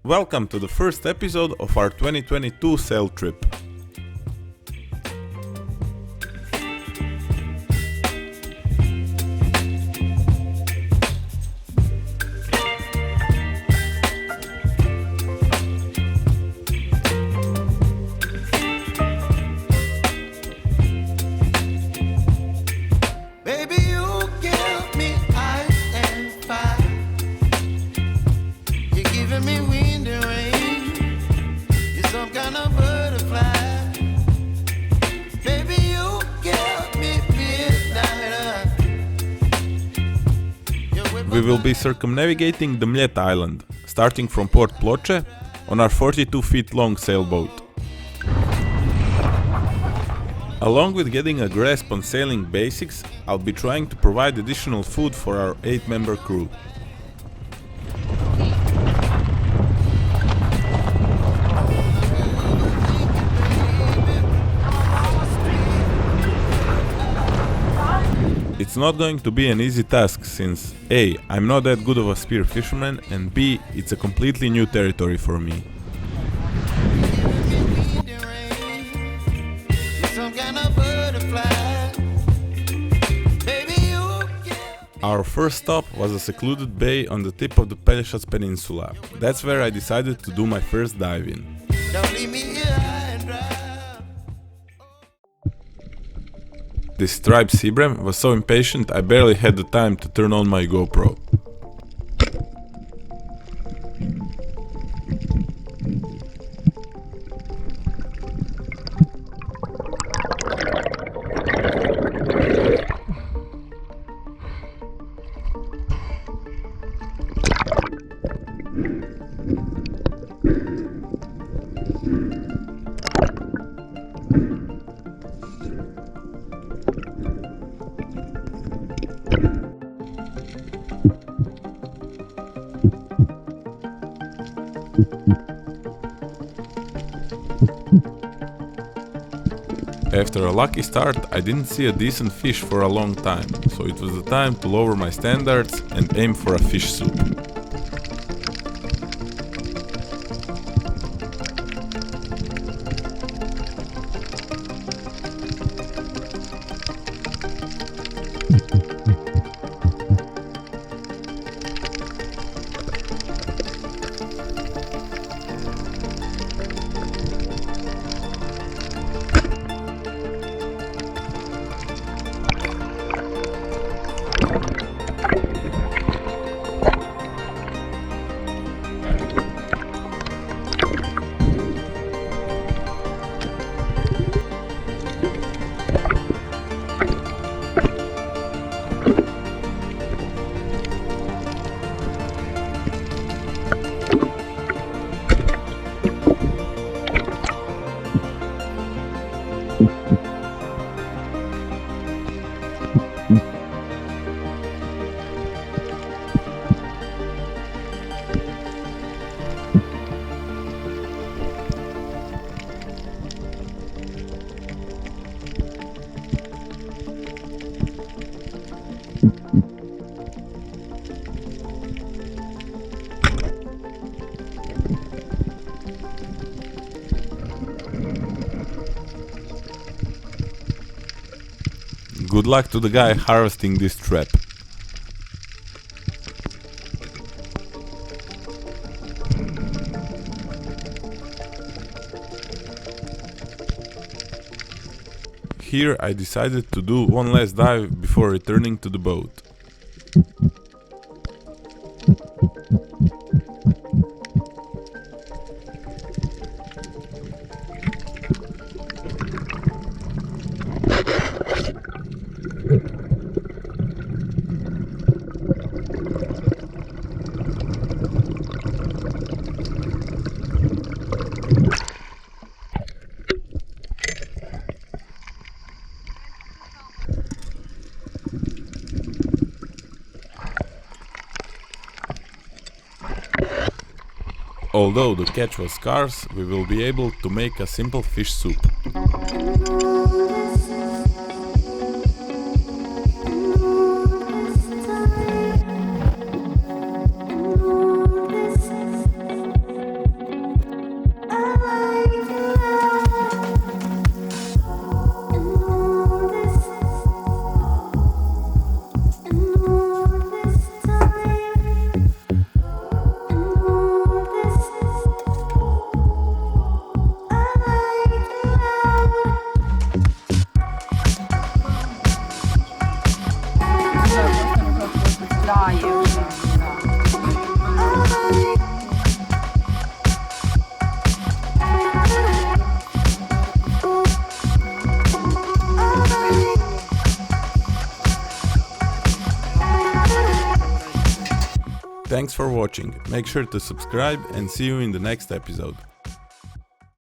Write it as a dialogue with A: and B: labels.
A: Welcome to the first episode of our 2022 sail trip. We will be circumnavigating the Mljet Island, starting from Port Ploče on our 42 feet long sailboat. Along with getting a grasp on sailing basics, I'll be trying to provide additional food for our 8-member crew. It's not going to be an easy task since A. I'm not that good of a spear fisherman, and B. It's a completely new territory for me. Our first stop was a secluded bay on the tip of the Pelješac Peninsula. That's where I decided to do my first dive in. This striped sea bream was so impatient I barely had the time to turn on my GoPro. After a lucky start, I didn't see a decent fish for a long time, so it was the time to lower my standards and aim for a fish soup. Good luck to the guy harvesting this trap. Here I decided to do one last dive before returning to the boat. Although the catch was scarce, we will be able to make a simple fish soup. Thanks for watching, make sure to subscribe and see you in the next episode.